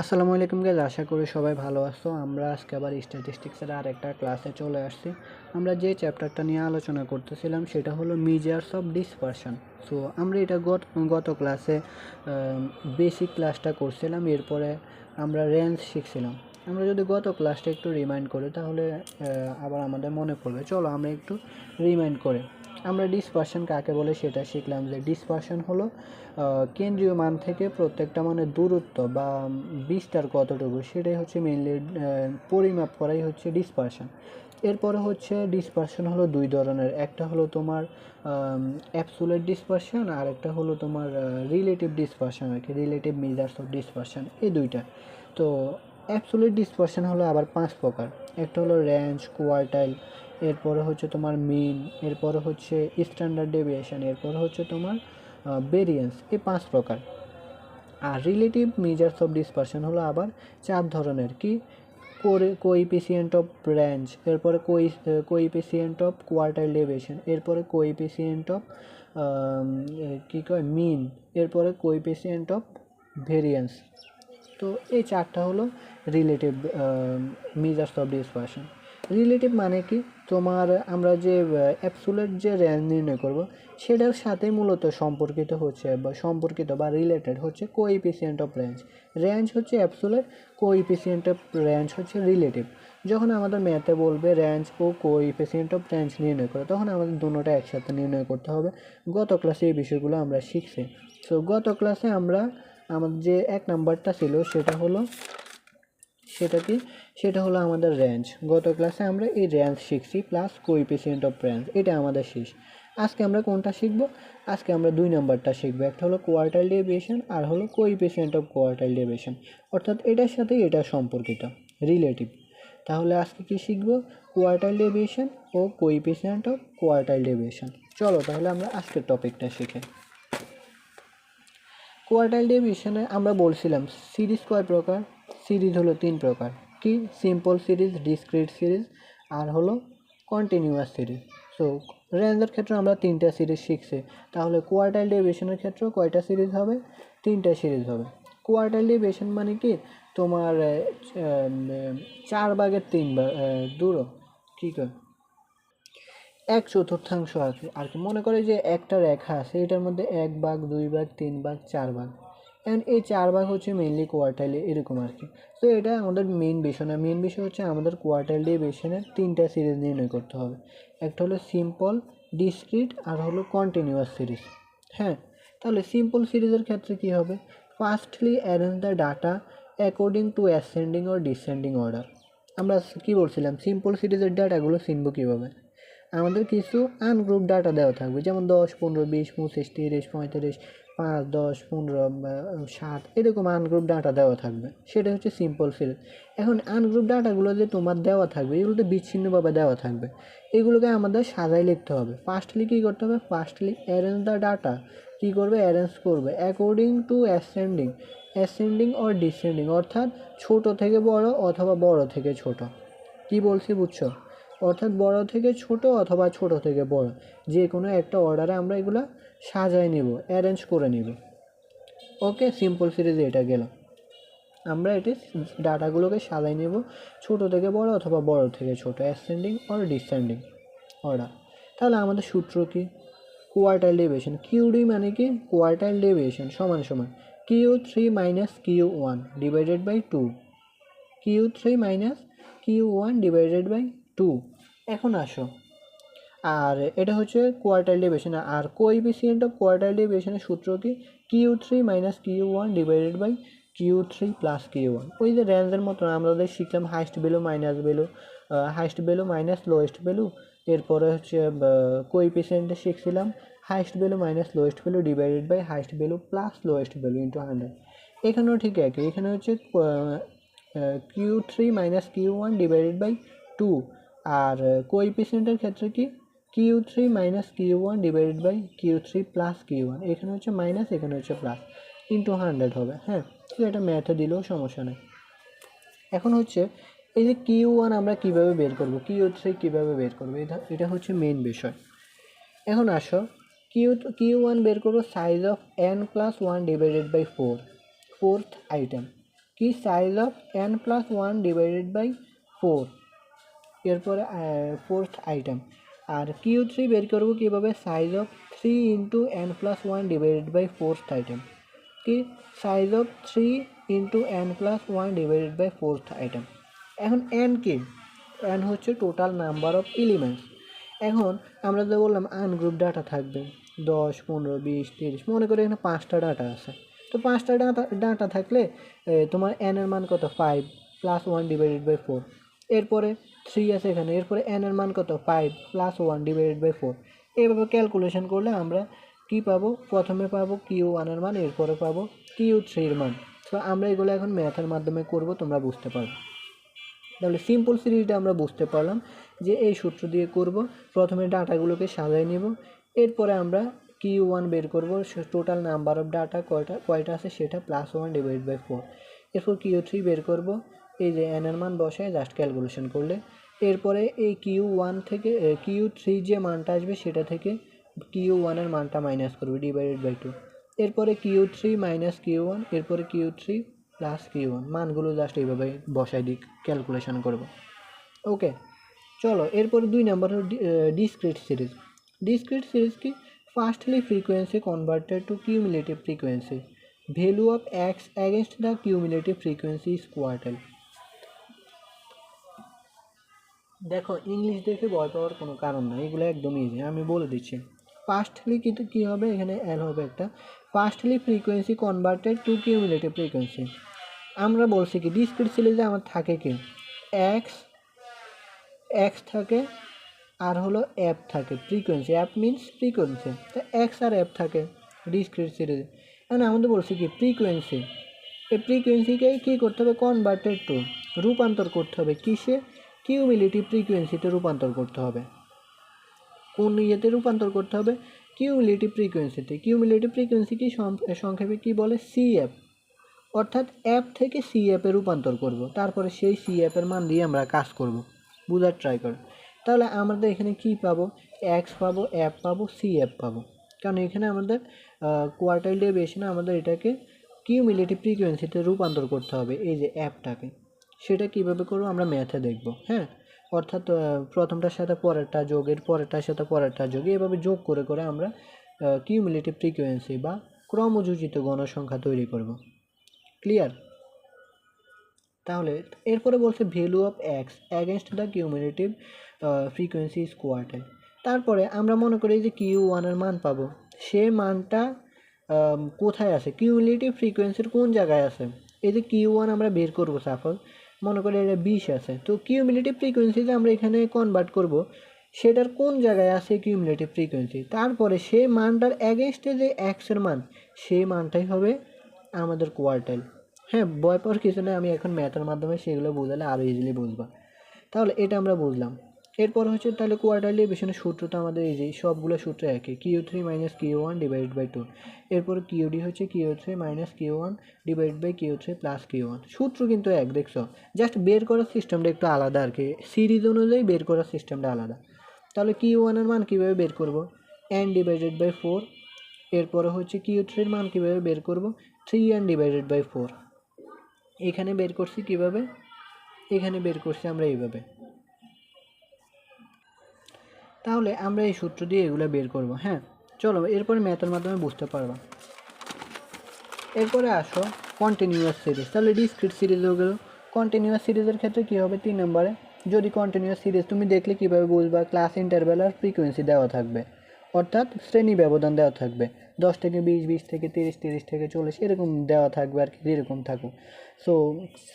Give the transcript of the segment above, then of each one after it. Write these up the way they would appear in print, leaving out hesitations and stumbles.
আসসালামু আলাইকুম গাইজ, আশা করি সবাই ভালো আছো। আমরা আজকে আবার স্ট্যাটিস্টিক্সের আরেকটা ক্লাসে চলে আসছি। আমরা যে চ্যাপ্টারটা নিয়ে আলোচনা করতেছিলাম সেটা হলো মেজার্স অফ ডিসপারশন। সো আমরা এটা গত ক্লাসে বেসিক ক্লাসটা করছিলাম, এরপরে আমরা রেঞ্জ শিখছিলাম। আমরা যদি গত ক্লাসটা একটু রিমাইন্ড করি তাহলে আবার আমাদের মনে পড়বে। চলো আমরা একটু রিমাইন্ড করি। আমরা ডিসপারশন কাকে বলে সেটা শিখলাম, যে ডিসপারশন হলো কেন্দ্রীয় মান থেকে প্রত্যেকটা মানের দূরত্ব বা বিস্তার কতটুকু, সেটাই হচ্ছে মেইনলি পরিমাপ করাই হচ্ছে ডিসপারশন। এরপরে হচ্ছে ডিসপারশন হলো দুই ধরনের, একটা হলো তোমার অ্যাবসোলিউট ডিসপারশন আর একটা হলো তোমার রিলেটিভ ডিসপারশন, আর কি রিলেটিভ মেজার্স অফ ডিসপারশন, এই দুইটা। তো অ্যাবসোলিউট ডিসপারশন হলো আবার 5 প্রকার। একটা হলো রেঞ্জ, কোয়ার্টাইল, এরপরে হচ্ছে তোমার মিন, এরপরে হচ্ছে স্ট্যান্ডার্ড ডেভিয়েশন, এরপরে হচ্ছে তোমার ভেরিয়েন্স, এই 5 প্রকার। আর রিলেটিভ মেজার্স অফ ডিসপারশন হলো আবার 4 ধরনের, কি কোইফিসিয়েন্ট অফ রেঞ্জ, এরপরে কোইফিসিয়েন্ট অফ কোয়ার্টাইল ডেভিয়েশন, এরপরে কোইফিসিয়েন্ট অফ কী কয় মিন, এরপরে কোইফিসিয়েন্ট অফ ভেরিয়েন্স। তো এই 4টা হলো relative measures of dispersion. Relative মানে কি, তোমার আমরা যে অ্যাবসোলিউট যে রেঞ্জ নির্ণয় করব সেটার সাথে মূলত সম্পর্কিত বা রিলেটেড হচ্ছে কোএফিসিয়েন্ট অফ রেঞ্জ। রেঞ্জ হচ্ছে অ্যাবসোলিউট, কোএফিসিয়েন্ট অফ রেঞ্জ হচ্ছে রিলেটিভ। যখন আমাদের ম্যাথে বলবে রেঞ্জ ও কোএফিসিয়েন্ট অফ রেঞ্জ নির্ণয় করে, তখন আমাদের দুটোটা একসাথে নির্ণয় করতে হবে। গত ক্লাসে এই বিষয়গুলো আমরা শিখছি। সো গত ক্লাসে আমরা আমাদের যে 1 নাম্বারটা ছিল সেটা হলো আমাদের রেঞ্জ। গত ক্লাসে আমরা এই রেঞ্জ শিখছি প্লাস কোএফিসিয়েন্ট অফ রেঞ্জ, এটা আমাদের শেষ। আজকে আমরা কোনটা শিখব? আজকে আমরা 2 নাম্বারটা শিখবো, একটা হলো কোয়ার্টাইল ডেভিয়েশন আর হলো কোএফিসিয়েন্ট অফ কোয়ার্টাইল ডেভিয়েশন, অর্থাৎ এটার সাথে এটা সম্পর্কিত, রিলেটিভ। তাহলে আজকে কি শিখবো? কোয়ার্টাইল ডেভিয়েশন ও কোএফিসিয়েন্ট অফ কোয়ার্টাইল ডেভিয়েশন। চলো তাহলে আমরা আজকের টপিকটা শিখি। কোয়ার্টাইল ডেভিয়েশনে আমরা বলছিলাম সিরিজ কয় প্রকার? সিরিজ হলো 3 প্রকার, কি সিম্পল সিরিজ, ডিসক্রিট সিরিজ আর হলো কন্টিনিউয়াস সিরিজ। সো রেঞ্জের ক্ষেত্রে আমরা 3টা সিরিজ শিখছি, তাহলে কোয়ার্টাইল ডেভিয়েশনের ক্ষেত্রেও কয়টা সিরিজ হবে? 3টা সিরিজ হবে। কোয়ার্টাইল ডেভিয়েশন মানে কি, তোমার 4 ভাগের 3 ভাগ দূর, কী কয় 1/4 আছে আর কি। মনে করে যে একটা রেখা আছে, এটার মধ্যে 1 ভাগ, 2 ভাগ, 3 ভাগ, 4 ভাগ, অ্যান্ড এই 4 ভাগ হচ্ছে মেইনলি কোয়ার্টাইলে, এরকম আর কি। তো এটা আমাদের মেইন বিষয় না, মেইন বিষয় হচ্ছে আমাদের কোয়ার্টাইল ডেভিয়েশনের 3টা সিরিজ নির্ণয় করতে হবে। একটা হলো সিম্পল, ডিসক্রিট আর হলো কন্টিনিউয়াস সিরিজ। হ্যাঁ, তাহলে সিম্পল সিরিজের ক্ষেত্রে কি হবে? Firstly arrange the data according to ascending or descending order. আমরা কি বলছিলাম, সিম্পল সিরিজের ডাটাগুলো চিনব কীভাবে? আমাদের কিছু আনগ্রুপ ডাটা দেওয়া থাকবে, যেমন 10, 15, 20, 25, 30, 35, 5, 10, 15, 7, এরকম আনগ্রুপ ডাটা দেওয়া থাকবে, সেটা হচ্ছে সিম্পল সিরিজ। এখন আনগ্রুপ ডাটাগুলো যে তোমার দেওয়া থাকবে, এগুলোতে বিচ্ছিন্নভাবে দেওয়া থাকবে, এগুলোকে আমাদের সাজাই লিখতে হবে। ফার্স্টলি কী করতে হবে? ফার্স্টলি অ্যারেঞ্জ দ্য ডাটা, কী করবে? অ্যারেঞ্জ করবে according to ascending or descending, অর্থাৎ ছোট থেকে বড় অথবা বড় থেকে ছোট। কি বলছি বুঝছো? অর্থাৎ বড় থেকে ছোট অথবা ছোট থেকে বড়, যে কোনো একটা অর্ডারে আমরা এগুলো সাজায় নিব, অ্যারেঞ্জ করে নিব। ওকে, সিম্পল সিরিজে এটা গেল। আমরা এটি ডাটাগুলোকে সাজাই নেব ছোট থেকে বড় অথবা বড় থেকে ছোট, অ্যাসেন্ডিং অর ডিসেন্ডিং অর্ডার। তাহলে আমাদের সূত্র কি? কোয়ার্টাইল ডেভিয়েশন, কিউডি মানে কি? কোয়ার্টাইল ডেভিয়েশন সমান সমান Q3 minus Q1 divided by 2, Q3 minus Q1 divided by 2। এখন আসো, আর এটা হচ্ছে কোয়ার্টাইল ডেভিয়েশন। আর কোএফিসিয়েন্ট অফ কোয়ার্টাইল ডেভিয়েশনের সূত্র কি? Q3 minus Q1 divided by Q3 plus Q1। ওই যে রেঞ্জের মতো আমরা শিখলাম highest value minus value, highest value minus lowest value, এরপরে হচ্ছে কোএফিসিয়েন্টে শিখছিলাম highest value minus lowest value divided by highest value plus lowest value into 100। এখানেও ঠিক একই, এখানে হচ্ছে Q3 minus Q1 divided by 2। আর কোএফিসিয়েন্টের ক্ষেত্রে কি? Q3 minus Q1 divided by Q3 plus Q1, এখানে হচ্ছে মাইনাস, এখানে হচ্ছে প্লাস, ইন্টু 100 হবে। হ্যাঁ, তো এটা ম্যাথে দিলেও সমস্যা নেই। এখন হচ্ছে এই যে Q1 আমরা কিভাবে বের করব, Q3 কিভাবে বের করব, এটা হচ্ছে মেইন বিষয়। এখন আসো, Q1 বের করবো size of n+1 divided by 4, fourth item. কি size of n plus one divided by 4, এরপরে ফোর্থ আইটেম। আর Q3 বের করবো কীভাবে, size of 3 into n plus one divided by fourth item, কি size of 3 into n plus one divided by fourth item. এখন n কি, n হচ্ছে total number of elements. এখন আমরা তো বললাম আনগ্রুপ ডাটা থাকবে 10, 15, 20, 30, মনে করে এখানে 5টা ডাটা আছে। তো 5টা ডাটা থাকলে তোমার n এর মান কত, 5 প্লাস ওয়ান ডিভাইডেড বাই 4। এরপরে 3 আছে এখানে, এরপরে n এর মান কত, 5 প্লাস ওয়ান ডিভাইডেড বাই 4। এইভাবে ক্যালকুলেশন করলে আমরা কি পাবো, প্রথমে পাবো Q1 এর মান, এরপরে পাবো Q3 এর মান। তো আমরা এগুলো এখন ম্যাথের মাধ্যমে করব, তোমরা বুঝতে পারবে। তাহলে সিম্পল সিরিজটা আমরা বুঝতে পারলাম যে এই সূত্র দিয়ে করব। প্রথমে ডাটাগুলোকে সাজাই নেব, এরপরে আমরা Q1 বের করব, টোটাল নাম্বার অফ ডাটা কয়টা আছে সেটা প্লাস ওয়ান ডিভাইড বাই 4। এরপর Q3 বের করব, এই যে n এর মান বসায় জাস্ট ক্যালকুলেশন করলে। এরপরে এই Q1 থেকে Q3 যে মানটা আসবে সেটা থেকে Q1 এর মানটা মাইনাস করবে ডিভাইডেড বাই 2। এরপরে Q3 মাইনাস Q1, এরপরে Q3 প্লাস Q1, মানগুলো জাস্ট এইভাবে বসাই দিই, ক্যালকুলেশন করব। ওকে, চলো এরপরে 2 নাম্বার হলো ডিসক্রিট সিরিজ। ডিসক্রিট সিরিজ কি, firstly frequency converted to cumulative frequency, value of x against the cumulative frequency is quartile. দেখো ইংলিশ দেখে ভয় পাওয়ার কোনো কারণ নাই, এগুলো একদম ইজি, আমি বলে দিচ্ছি। ফার্স্টলি কিন্তু কী হবে, এখানে এল হবে একটা, firstly frequency converted to cumulative frequency. আমরা বলছি কি ডিসক্রিট সিরিজে আমার থাকে কি এক্স থাকে আর হলো অ্যাপ থাকে, ফ্রিকোয়েন্সি, অ্যাপ মিনস ফ্রিকোয়েন্সি, তো এক্স আর অ্যাপ থাকে ডিসক্রিট সিরিজে। এখন আমাদের বলছি কি ফ্রিকোয়েন্সি, এই ফ্রিকোয়েন্সিকে কী করতে হবে, কনভার্টেড টু, রূপান্তর করতে হবে কিসে, কিউমুলেটিভ ফ্রিকোয়েন্সিতে রূপান্তর করতে হবে। কোন ইয়েতে রূপান্তর করতে হবে, কিউমুলেটিভ ফ্রিকোয়েন্সিতে। কিউমুলেটিভ ফ্রিকোয়েন্সি কি সংক্ষেপে কি বলে, সিএফ, অর্থাৎ অ্যাপ থেকে সি অ্যাপে রূপান্তর করব, তারপরে সেই সি অ্যাপের মান দিয়ে আমরা কাজ করব, বুঝার ট্রাই করো। তাহলে আমাদের এখানে কি পাবো, এক্স পাবো, অ্যাপ পাবো, সি অ্যাপ পাবো, কারণ এখানে আমাদের কোয়ার্টাইল ডেভিয়েশনে আমাদের এটাকে কিউমুলেটিভ ফ্রিকোয়েন্সিতে রূপান্তর করতে হবে, এই যে অ্যাপটাকে। সেটা কীভাবে করবো আমরা ম্যাথে দেখব, হ্যাঁ। অর্থাৎ প্রথমটার সাথে পরেরটা যোগের, পরেরটার সাথে পরেরটা যোগ, এভাবে যোগ করে করে আমরা কিউমুলেটিভ ফ্রিকোয়েন্সি বা ক্রমযোজিত গণসংখ্যা তৈরি করব। ক্লিয়ার? তাহলে এরপরে বলছে value of x against the cumulative frequency is quartile. তারপরে আমরা মনে করি যে Q1 এর মান পাবো, সে মানটা কোথায় আছে, কিউমুলেটিভ ফ্রিকোয়েন্সির কোন জায়গায় আছে। এই যে Q1 আমরা বের করবো, সাপোজ মনে করি এটা 20 আছে, তো কিউমুলেটিভ ফ্রিকোয়েন্সিতে আমরা এখানে কনভার্ট করব, সেটার কোন জায়গায় আছে কিউমুলেটিভ ফ্রিকোয়েন্সি, তারপরে সেই মানটার অ্যাগেনস্টে যে এক্সের মান, সেই মানটাই হবে আমাদের কোয়ার্টাইল। হ্যাঁ, ভয় পাওয়ার কিছু নেই, আমি এখন ম্যাথের মাধ্যমে সেগুলো বোঝালে আরও ইজিলি বুঝবা। তাহলে এটা আমরা বুঝলাম। এরপর হচ্ছে তাহলে কোয়ার্টাইল ডেভিয়েশনের সূত্রটা আমাদের এই যে সবগুলো সূত্র একই, Q3 minus Q1 divide by 2। এরপর QD হচ্ছে Q3 minus Q1 divide by Q3 plus Q1। সূত্র কিন্তু এক, দেখছো, জাস্ট বের করার সিস্টেমটা একটু আলাদা আর কি, সিরিজ অনুযায়ী বের করার সিস্টেমটা আলাদা। তাহলে Q1 এর মান কীভাবে বের করব, n ডিভাইডেড বাই 4। এরপরে হচ্ছে Q3 এর মান কীভাবে বের করব, 3n ডিভাইডেড বাই 4। এখানে বের করছি কিভাবে, এখানে বের করছি আমরা এইভাবে। তাহলে আমরা এই সূত্র দিয়ে এগুলো বের করব, হ্যাঁ। চলো এরপরে ম্যাথের মাধ্যমে বুঝতে পারবা। এরপরে আসো কন্টিনিউয়াস সিরিজ। তাহলে ডিসক্রিট সিরিজ হয়ে গেল। কন্টিনিউয়াস সিরিজের ক্ষেত্রে কী হবে, 3 নম্বরে যদি কন্টিনিউয়াস সিরিজ তুমি দেখলে কীভাবে বুঝবা, ক্লাস ইন্টারভ্যাল আর ফ্রিকোয়েন্সি দেওয়া থাকবে, অর্থাৎ শ্রেণী ব্যবধান দেওয়া থাকবে, 10 থেকে 20, 20 থেকে 30, 30 থেকে 40 এরকম দেওয়া থাকবে আর কি, যেরকম থাকুক। সো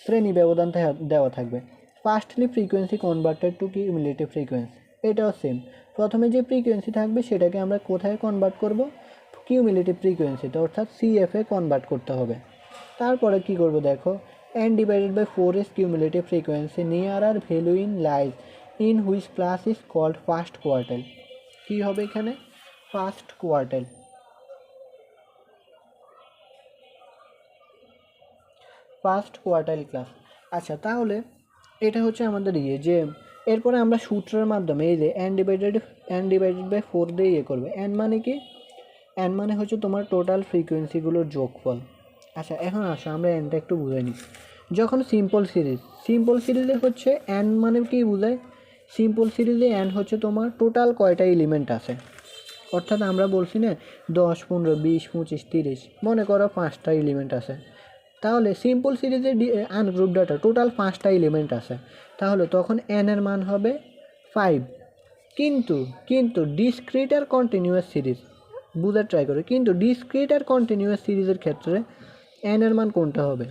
শ্রেণী ব্যবধান দেওয়া থাকবে। Firstly frequency converted to cumulative frequency, এটাও সেম। প্রথমে যে ফ্রিকোয়েন্সি থাকবে সেটাকে আমরা কোথায় কনভার্ট করব, কিউমুলেটিভ ফ্রিকোয়েন্সিতে, অর্থাৎ সিএফে কনভার্ট করতে হবে। তারপরে কি করব দেখো, n divided by 4 is cumulative frequency nearer value in lies in which class is called first quartile। কি হবে এখানে, first quartile. First quartile class. আচ্ছা, তাহলে এটা হচ্ছে আমাদের যে এরপরে আমরা সূত্রের মাধ্যমে এই যে n ডিভাইডেড বাই 4 দিয়ে করবে। n মানে কি, n মানে হচ্ছে তোমার টোটাল ফ্রিকোয়েন্সিগুলোর যোগফল। আচ্ছা, এখন আসো আমরা nটা একটু বুঝে নিই। যখন সিম্পল সিরিজে হচ্ছে n মানে কি বোঝায়, সিম্পল সিরিজে n হচ্ছে তোমার টোটাল কয়টা এলিমেন্ট আছে, অর্থাৎ আমরা বলছি না 10 15 20 25 30, মনে করো 5টা এলিমেন্ট আছে, তাহলে সিম্পল সিরিজে আনগ্রুপ ডাটা টোটাল 5টা এলিমেন্ট আছে, তাহলে তখন n এর মান হবে 5। কিন্তু ডিসক্রিট আর কন্টিনিউয়াস সিরিজ বুঝার ট্রাই করো, কিন্তু ডিসক্রিট আর কন্টিনিউয়াস সিরিজের ক্ষেত্রে n এর মান কোনটা হবে,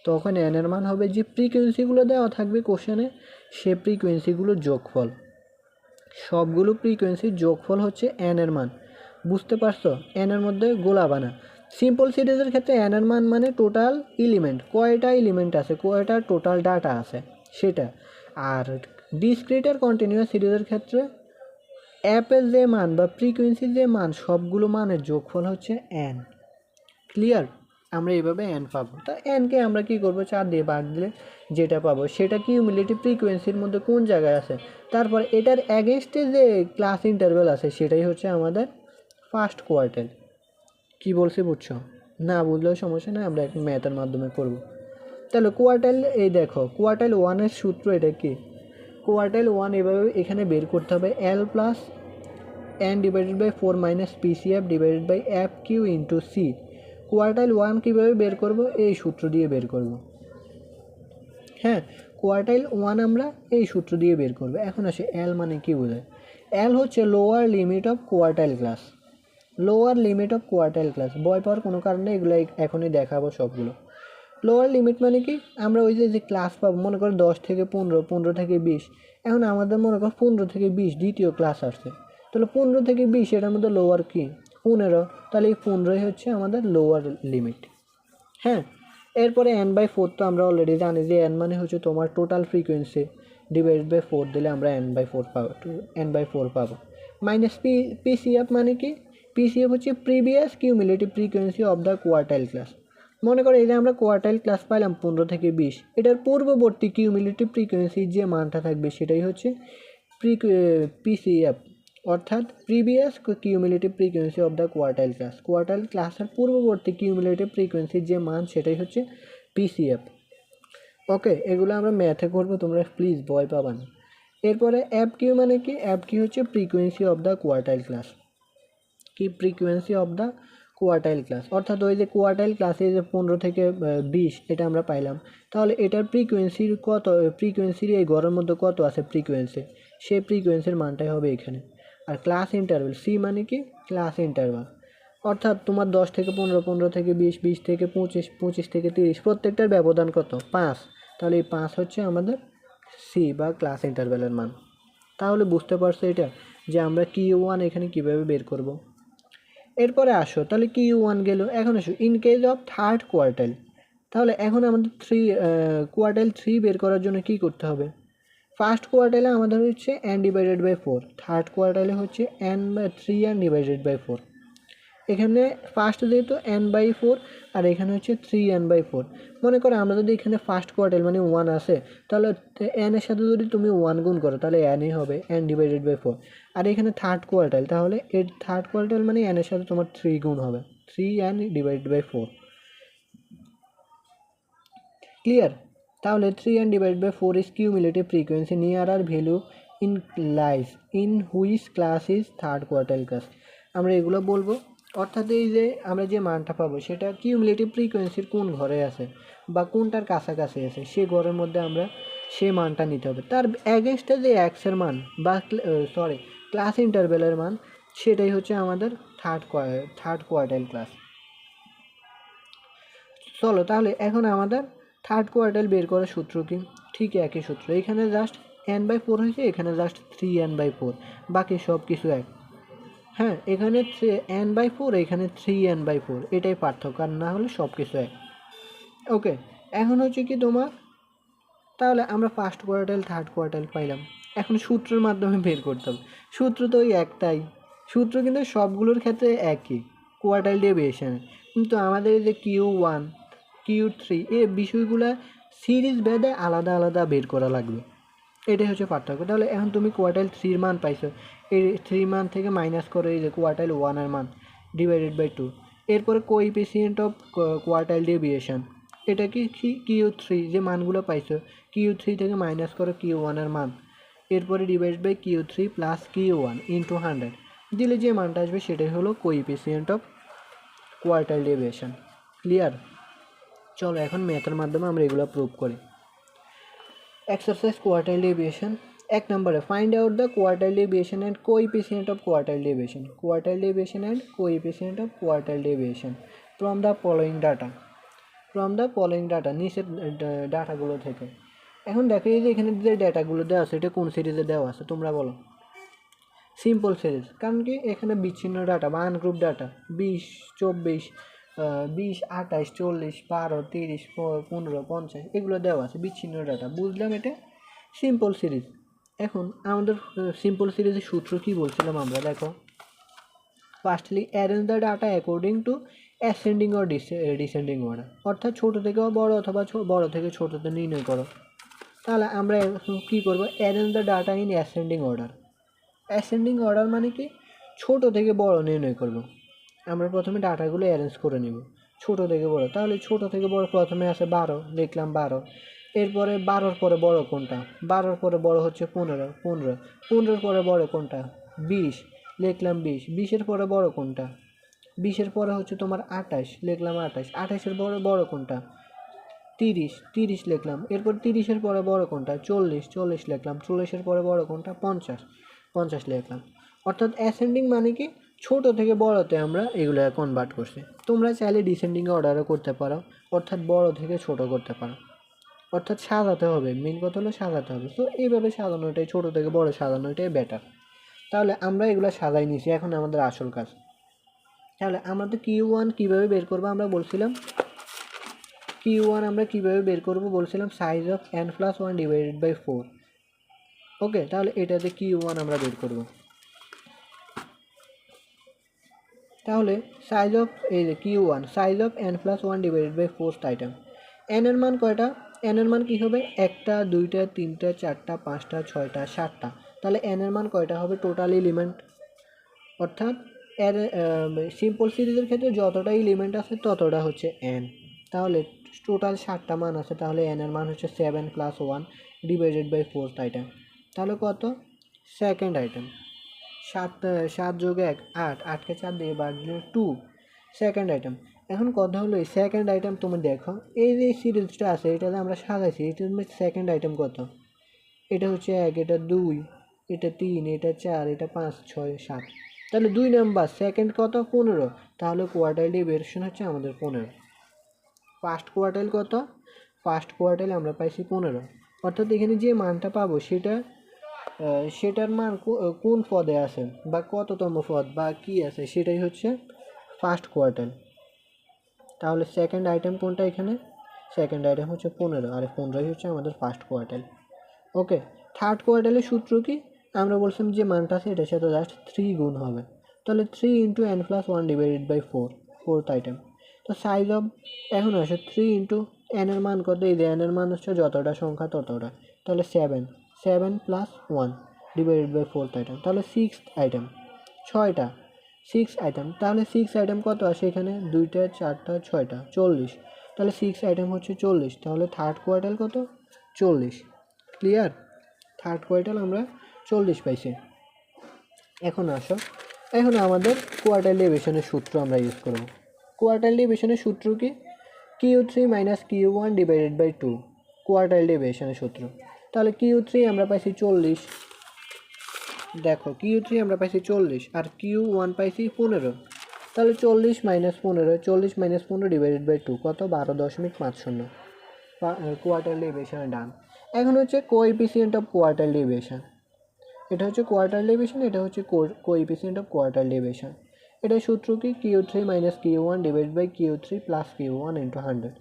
তখন n এর মান হবে যে ফ্রিকোয়েন্সিগুলো দেওয়া থাকবে কোশ্চেনে, সে ফ্রিকোয়েন্সিগুলোর যোগফল, সবগুলো ফ্রিকোয়েন্সির যোগফল হচ্ছে n এর মান। বুঝতে পারছো, n এর মধ্যে গোলা বানা। সিম্পল সিরিজের ক্ষেত্রে n এর মান মানে টোটাল এলিমেন্ট, কয়টা এলিমেন্ট আছে, কয়টা টোটাল ডাটা আছে সেটা। আর ডিসক্রিট আর কন্টিনিউয়াস সিরিজের ক্ষেত্রে অ্যাপের যে মান বা ফ্রিকোয়েন্সির যে মান, সবগুলো মানের যোগফল হচ্ছে n। ক্লিয়ার? আমরা এইভাবে n পাবো। তা nকে আমরা কি করব, 4 দিয়ে ভাগ দিলে যেটা পাবো সেটা কিউমুলেটিভ ফ্রিকোয়েন্সির মধ্যে কোন জায়গায় আছে, তারপর এটার অ্যাগেনস্টে যে ক্লাস ইন্টারভ্যাল আছে সেটাই হচ্ছে আমাদের ফার্স্ট কোয়ার্টাইল। কি বলছি বুঝছো? না বুঝলেও সমস্যা নেই, আমরা এখন ম্যাথের মাধ্যমে করব। তাহলে কোয়ার্টাইল, এই দেখো কোয়ার্টাইল 1-এর সূত্র এটা কি, কোয়ার্টাইল 1 এভাবে এখানে বের করতে হবে l plus n divided by 4 minus PCF divided by F Q into C. Quartile 1 কীভাবে বের করব, এই সূত্র দিয়ে বের করব। হ্যাঁ, কোয়ার্টাইল 1 আমরা এই সূত্র দিয়ে বের করব। এখন আসে এল মানে কি বোঝায়, এল হচ্ছে lower limit of quartile class, lower limit of quartile class. ভয় পাওয়ার কোনো কারণে, এগুলো এখনই দেখাবো সবগুলো। লোয়ার লিমিট মানে কি, আমরা ওই যে ক্লাস পাবো, মনে করো 10 থেকে 15, 15 থেকে 20, এখন আমাদের মনে করো 15 থেকে 20 দ্বিতীয় ক্লাস আসছে, তাহলে 15 থেকে 20 এটার মধ্যে লোয়ার কি 15, তাহলে এই 15ই হচ্ছে আমাদের লোয়ার লিমিট। হ্যাঁ, এরপরে n/4 তো আমরা অলরেডি জানি যে n মানে হচ্ছে তোমার টোটাল ফ্রিকোয়েন্সি, ডিভাইডেড বাই 4 দিলে আমরা n/4 পাবো। মাইনাস পিসিএফ মানে কি, পিসিএফ হচ্ছে previous cumulative frequency of the quartile class. মনে করো এই যে আমরা কোয়ার্টাইল ক্লাস পাইলাম 15 থেকে 20, এটার পূর্ববর্তী কিউমুলেটিভ ফ্রিকোয়েন্সির যে মানটা থাকবে সেটাই হচ্ছে পিসিএফ, অর্থাৎ previous cumulative frequency of the quartile class. Quartile ক্লাসের পূর্ববর্তী কিউমুলেটিভ ফ্রিকোয়েন্সির যে মান সেটাই হচ্ছে পিসিএফ। ওকে, এগুলো আমরা ম্যাথে করবো, তোমরা প্লিজ ভয় পাবা না। এরপরে অ্যাপ কিউ মানে কি, অ্যাপ কিউ হচ্ছে frequency of the quartile class, কি frequency of the quartile class, অর্থাৎ ওই যে কোয়ার্টাইল ক্লাসে যে 15 থেকে 20 এটা আমরা পাইলাম, তাহলে এটার ফ্রিকোয়েন্সির কত, ফ্রিকোয়েন্সির এই ঘরের মধ্যে কত আছে ফ্রিকোয়েন্সি, সেই ফ্রিকোয়েন্সির মানটাই হবে এখানে। আর ক্লাস ইন্টারভ্যাল সি মানে কি, ক্লাস ইন্টারভ্যাল, অর্থাৎ তোমার 10 থেকে 15, 15 থেকে 20, 20 থেকে 25, 25 থেকে 30, প্রত্যেকটার ব্যবধান কত 5, তাহলে এই 5 হচ্ছে আমাদের সি বা ক্লাস ইন্টারভ্যালের মান। তাহলে বুঝতে পারছো এটা যে আমরা Q1 এখানে কীভাবে বের করব। এরপরে আসো, তাহলে Q1 গেল, এখন আসো in case of third quartile. তাহলে এখন আমাদের কোয়ার্টাইল 3 বের করার জন্য কি করতে হবে, ফার্স্ট কোয়ার্টাইলে আমাদের হচ্ছে n/4, থার্ড কোয়ার্টাইলে হচ্ছে n/3 n/4। এখানে ফার্স্ট যেহেতু n/4 আর এখানে হচ্ছে 3n/4, মনে করো আমরা যদি এখানে ফার্স্ট কোয়ার্টাইল মানে 1 আছে, তাহলে n এর সাথে যদি তুমি 1 গুণ করো তাহলে nই হবে n/4। আর এখানে থার্ড কোয়ার্টাইল, তাহলে এর থার্ড কোয়ার্টাইল মানে n এর সাথে তোমার 3 গুণ হবে, 3n/4। ক্লিয়ার? তাহলে 3n/4 is cumulative frequency nearer value in lies in which class is third quartile class। আমরা এগুলো বলবো, অর্থাৎ এই যে আমরা যে মানটা পাবো সেটা কিউমুলেটিভ ফ্রিকোয়েন্সির কোন ঘরে আছে বা কোনটার কাছাকাছি আছে, সে ঘরের মধ্যে আমরা সে মানটা নিতে হবে। তার অ্যাগেনস্টে যে এক্সের মান বা ক্লাস ইন্টারভ্যালের মান, সেটাই হচ্ছে আমাদের থার্ড কোয়ার্টাইল ক্লাস। চলো তাহলে এখন আমাদের থার্ড কোয়ার্টাইল বের করার সূত্র কি, ঠিক একই সূত্র, এখানে জাস্ট n/4 হয়েছে, এখানে জাস্ট 3n/4, বাকি সব কিছু এক। হ্যাঁ, এখানে n/4, এখানে 3n/4, এটাই পার্থক্য, আর না হলে সব কিছু এক। ওকে, এখন হচ্ছে কি তোমার, তাহলে আমরা ফার্স্ট কোয়ার্টাইল থার্ড কোয়ার্টাইল পাইলাম, এখন সূত্রের মাধ্যমে বের করতে হবে। সূত্র তো ওই একটাই, সূত্র কিন্তু সবগুলোর ক্ষেত্রে একই, কোয়ার্টাইল ডেভিয়েশন, কিন্তু আমাদের এই যে Q1 Q3 এই বিষয়গুলো সিরিজ ভেদে আলাদা আলাদা বের করা লাগবে, এটাই হচ্ছে পার্থক্য। তাহলে এখন তুমি কোয়ার্টাইল 3 মান পাইছো, এই 3 মান থেকে মাইনাস করো এই যে কোয়ার্টাইল 1 এর মান ডিভাইডেড বাই 2, এরপরে কোএফিসিয়েন্ট অফ কোয়ার্টাইল ডেভিয়েশন, এটা কি Q3 যে মানগুলো পাইছো Q3 থেকে মাইনাস করো Q1 এর মান, এরপরে divide by Q3 plus Q1 into 100 দিলে যে মানটা আসবে সেটাই হলো coefficient of quartile deviation. Clear? চলো এখন ম্যাথের মাধ্যমে আমরা এগুলো প্রুভ করি। Exercise quartile deviation. 1 নম্বরে find out the quartile deviation and coefficient of quartile deviation. Quartile deviation and coefficient of quartile deviation from the following data. নিচের ডাটাগুলো থেকে। এখন দেখো এই যে এখানে যে ডাটাগুলো দেওয়া আছে এটা কোন সিরিজে দেওয়া আছে তোমরা বলো? সিম্পল সিরিজ, কারণ কি এখানে বিচ্ছিন্ন ডাটা বা আনগ্রুপ ডাটা 20, 24, 20, 28, 40, 12, 30, 15, 50 এগুলো দেওয়া আছে বিচ্ছিন্ন ডাটা, বুঝলাম এটা সিম্পল সিরিজ। এখন আমাদের সিম্পল সিরিজের সূত্র কি বলছিলাম আমরা? দেখো, firstly arrange the data according to ascending or descending order, অর্থাৎ ছোটো থেকে বড় অথবা বড় থেকে ছোটোতে নির্ণয় করো। তাহলে আমরা কী করবো? Arrange the data in ascending order. Ascending order মানে কি? ছোট থেকে বড় নির্ণয় করব। আমরা প্রথমে ডাটাগুলো অ্যারেঞ্জ করে নিব ছোট থেকে বড়। তাহলে ছোট থেকে বড় প্রথমে আছে 12, লিখলাম 12। এরপরে 12-র পরে বড় কোনটা? 12-র পরে বড় হচ্ছে 15, 15-র পরে বড় কোনটা? 20, লিখলাম 20। 20-এর পরে বড় কোনটা? 20-এর পরে হচ্ছে তোমার 28, লিখলাম 28। 28-এর পরে বড় কোনটা? 30, 30 লিখলাম। এরপর 30-এর পরে বড় কোনটা? 40, 40 লিখলাম। 40-এর পরে বড় কোনটা? 50, 50 লিখলাম। অর্থাৎ অ্যাসেন্ডিং মানে কি? ছোট থেকে বড়তে আমরা এগুলো কনভার্ট করছি। তোমরা চাইলে ডিসেন্ডিং অর্ডারও করতে পারো, অর্থাৎ বড় থেকে ছোট করতে পারো, অর্থাৎ সাজাতে হবে। মেন কথা হলো সাজাতে হবে। তো এইভাবে সাজানোটাই, ছোট থেকে বড় সাজানোটাই বেটার। তাহলে আমরা এগুলো সাজাই নিছি, এখন আমাদের আসল কাজ। তাহলে আমাদের Q1 কীভাবে বের করবো আমরা বলছিলাম? Q1 আমরা কীভাবে বের করবো বলছিলাম? Size of n+1 divided by 4। Okay, তাহলে এটাতে Q1 আমরা বের করব। তাহলে সাইজ অফ এই যে Q1 size of n+1 divided by 4th item. n এর মান কয়টা? n এর মান কী হবে? 1টা, 2টা, 3টা, 4টা, 5টা, 6টা, 7টা। তাহলে n এর মান কয়টা হবে? টোটাল এলিমেন্ট, অর্থাৎ এর সিম্পল সিরিজের ক্ষেত্রে যতটা এলিমেন্ট আছে ততটা হচ্ছে n। তাহলে টোটাল 7টা মান আছে। তাহলে n এর মান হচ্ছে 7 + 1 ডিভাইডেড বাই 4th আইটেম। তাহলে কত? Second item. 7 যোগ 1 8, 8কে 4 দিয়ে ভাগ দিলে 2, সেকেন্ড আইটেম। এখন কথা হলো এই সেকেন্ড আইটেম তুমি দেখো এই যে সিরিজটা আছে এটাতে আমরা সাজাইছি, এটার সেকেন্ড আইটেম কত? এটা হচ্ছে 1, এটা 2, এটা 3, এটা 4, এটা 5, 6, 7। তাহলে 2 নাম্বার সেকেন্ড কত? 15। তাহলে কোয়ার্টাইল ডেভিয়েশন হচ্ছে আমাদের 15। ফার্স্ট কোয়ার্টাইল কত? ফার্স্ট কোয়ার্টাইল আমরা পাইছি 15। অর্থাৎ এখানে যে মানটা পাবো সেটার মান কোন পদে আছে বা কততম পদ বা কি আছে সেটাই হচ্ছে ফার্স্ট কোয়ার্টাইল। তাহলে সেকেন্ড আইটেম কোনটা এখানে? সেকেন্ড আইটেম হচ্ছে 15, আর 15ই হচ্ছে আমাদের ফার্স্ট কোয়ার্টাইল। ওকে, থার্ড কোয়ার্টাইলের সূত্র কি? আমরা বলছিলাম যে মানটা আছে এটার সাথে জাস্ট 3 গুণ হবে। তাহলে 3 × n+1 divided by 4, fourth item. তো সাইজ অফ এখন আসে 3 × n এর মান কত? এই যে n এর মান হচ্ছে যতটা সংখ্যা ততটা। তাহলে 7 + 1 ডিভাইডেড বাই 4th আইটেম। তাহলে 6th আইটেম। 6টা 6 আইটেম। তাহলে 6 আইটেম কত আসে এখানে? 2টা, 4টা, 6টা, 40। তাহলে 6 আইটেম হচ্ছে 40। তাহলে থার্ড কোয়ার্টাইল কত? 40। ক্লিয়ার? থার্ড কোয়ার্টাইল আমরা 40 পাইছি। এখন আসো, এখন আমাদের কোয়ার্টাইল ডেভিয়েশনের সূত্র আমরা ইউজ করব। কোয়ার্টাইল ডেভিয়েশনের সূত্র কি? Q3 - Q1 divided by 2, quartile ডেভিয়েশনের সূত্র। তাহলে Q3 আমরা পাইছি 40। দেখো Q3 আমরা পাইছি 40 আর Q1 পাইছি 15। তাহলে 40 - 15, 40 - 15 ডিভাইডেড বাই 2 কত? 12.50। কোয়ার্টাইল ডেভিয়েশনের ডান। এখন হচ্ছে কোএফিসিয়েন্ট অফ কোয়ার্টাইল ডেভিয়েশন। এটা হচ্ছে কোয়ার্টাইল ডেভিয়েশন, এটা হচ্ছে কোএফিসিয়েন্ট অফ কোয়ার্টাইল ডেভিয়েশন। এটার সূত্র কি? Q3 - Q1 divide by Q3 plus Q1 into 100।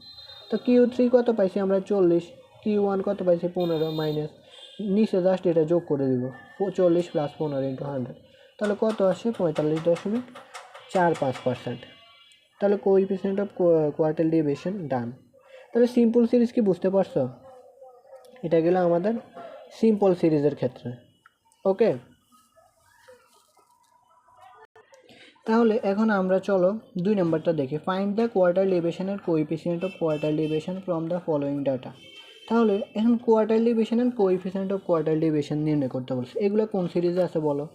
তো Q3 কত পাইছি আমরা? 40। Q1 কত পাইছি? 15 মাইনাস নিচে জাস্ট এটা যোগ করে দিব, 40 + 15 ইন্টু 100। তাহলে কত আসে? 45.45%। তাহলে কোএফিসিয়েন্ট অফ কোয়ার্টাইল ডেভিয়েশন ডান। তাহলে সিম্পল সিরিজ কি বুঝতে পারছো? এটা গেল আমাদের সিম্পল সিরিজের ক্ষেত্রে। ওকে, তাহলে এখন আমরা চলো 2 নম্বরটা দেখি, find the quarter deviation and coefficient of quarter deviation from the following data. তাহলে এখন quarter deviation and coefficient of quarter deviation নির্ণয় করতে বলছে। এগুলো কোন সিরিজে আছে বলো?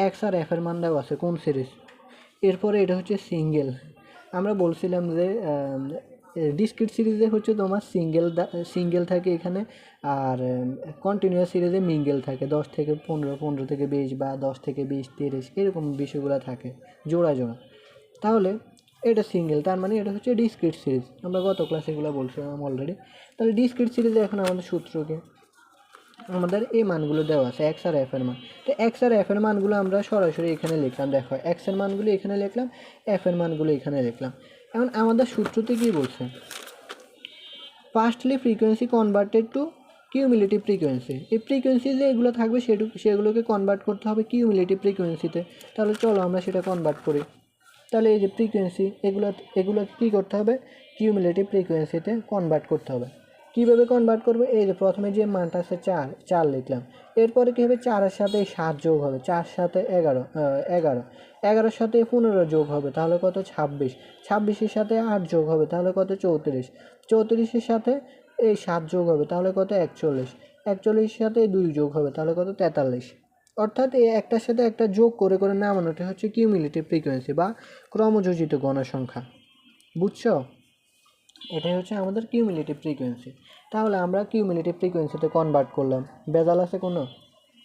এক্স আর এফ এর মান দেওয়া আছে, কোন সিরিজ? এরপরে এটা হচ্ছে সিঙ্গেল। আমরা বলছিলাম যে ডিসক্রিট সিরিজে হচ্ছে তোমার সিঙ্গেল থাকে এখানে, আর কন্টিনিউয়াস সিরিজে মিঙ্গেল থাকে, 10 থেকে 15, 15 থেকে 20 বা 10 থেকে 20, 30 এরকম বিষয়গুলো থাকে জোড়া জোড়া। তাহলে এটা সিঙ্গেল, তার মানে এটা হচ্ছে ডিসক্রিট সিরিজ। আমরা গত ক্লাসে এগুলো বলছিলাম অলরেডি। তাহলে ডিসক্রিট সিরিজে এখন আমাদের সূত্রকে আমাদের এই মানগুলো দেওয়া আছে, এক্স আর এফ এর মান। তো এক্স আর এফ এর মানগুলো আমরা সরাসরি এখানে লিখলাম। দেখো এক্স এর মানগুলো এখানে লিখলাম, এফ এর মানগুলো এখানে লিখলাম। এখন আমাদের সূত্রতে কী বলছে? Firstly frequency converted to cumulative frequency. এই ফ্রিকোয়েন্সি যে এগুলো থাকবে সেগুলোকে কনভার্ট করতে হবে কিউমুলেটিভ ফ্রিকোয়েন্সিতে। তাহলে চলো আমরা সেটা কনভার্ট করি। তাহলে এই যে ফ্রিকোয়েন্সি এগুলো কী করতে হবে? কিউমুলেটিভ ফ্রিকোয়েন্সিতে কনভার্ট করতে হবে। কীভাবে কনভার্ট করবো? এই যে প্রথমে যে মানটা আছে 4 লিখলাম। এরপরে কী হবে? 4-এর সাথে 7 যোগ হবে, 4 সাথে 11, 11-এর সাথে 15 যোগ হবে, তাহলে কত? 26। 26-এর সাথে 8 যোগ হবে, তাহলে কত? 34। 34-এর সাথে এই 7 যোগ হবে, তাহলে কত? 41। 41-এর সাথে 2 যোগ হবে, তাহলে কত? 43। অর্থাৎ এই একটার সাথে একটা যোগ করে করে নামানোটা হচ্ছে কিউমুলেটিভ ফ্রিকোয়েন্সি বা ক্রমযোজিত গণসংখ্যা। বুঝছো? এটাই হচ্ছে আমাদের কিউমুলেটিভ ফ্রিকোয়েন্সি। তাহলে আমরা কিউমুলেটিভ ফ্রিকোয়েন্সিতে কনভার্ট করলাম। ভেজাল আছে কোনো?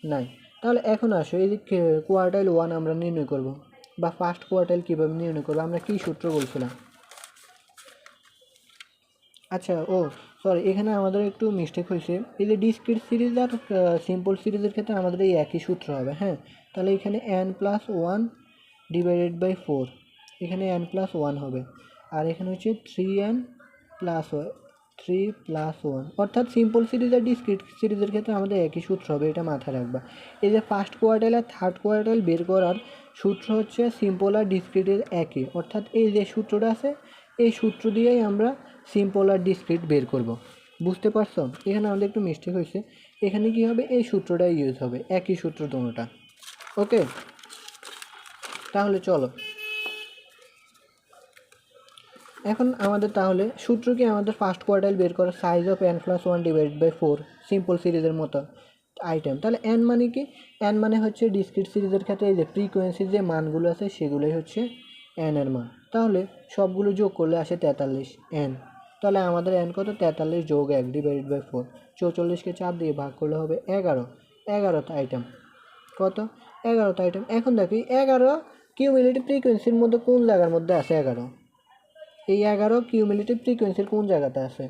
নাই। তাহলে এখন আসো এই যে কোয়ার্টাইল 1 আমরা নির্ণয় করব, বা ফার্স্ট কোয়ার্টাইল কীভাবে নির্ণয় করবো? আমরা কী সূত্র বলছিলাম? আচ্ছা, সরি, এখানে আমাদের একটু মিস্টেক হয়েছে। এই যে ডিসক্রিট সিরিজ আর সিম্পল সিরিজের ক্ষেত্রে আমাদের এই একই সূত্র হবে। হ্যাঁ, তাহলে এখানে n+1 ডিভাইডেড বাই 4, এখানে n+1 হবে, আর এখানে হচ্ছে 3n+1, অর্থাৎ সিম্পল সিরিজ আর ডিসক্রিট সিরিজের ক্ষেত্রে আমাদের একই সূত্র হবে, এটা মাথায় রাখবা। এই যে ফার্স্ট কোয়ার্টাইল আর থার্ড কোয়ার্টাইল বের করার সূত্র হচ্ছে সিম্পল আর ডিসক্রিটের একই, অর্থাৎ এই যে সূত্রটা আছে এই সূত্র দিয়েই আমরা সিম্পল আর ডিসক্রিট বের করব। বুঝতে পারছো? এখানে আমাদের একটু মিস্টেক হয়েছে। এখানে কি হবে? এই সূত্রটাই ইউজ হবে, একই সূত্র দুটোটা। ওকে, তাহলে চলো এখন আমাদের তাহলে সূত্র কি? আমাদের ফার্স্ট কোয়ার্টাইল বের করা, size of n+1 divided by 4, simple সিরিজের মতো আইটেম। তাহলে n মানে কি? n মানে হচ্ছে ডিসক্রিট সিরিজের ক্ষেত্রে এই যে ফ্রিকোয়েন্সির যে মানগুলো আছে সেগুলোই হচ্ছে n এর মান। তাহলে সবগুলো যোগ করলে আসে 43 n। তাহলে আমাদের n কত? 43 যোগ 1 ডিভাইডেড বাই 4। 44কে 4 দিয়ে ভাগ করলে হবে 11। 11th আইটেম কত? 11th item. এখন দেখি 11 কিউমুলেটিভ ফ্রিকোয়েন্সির মধ্যে কোন জায়গার মধ্যে আছে 11? এই 11 কিউমুলেটিভ ফ্রিকোয়েন্সির কোন জায়গাতে আছে?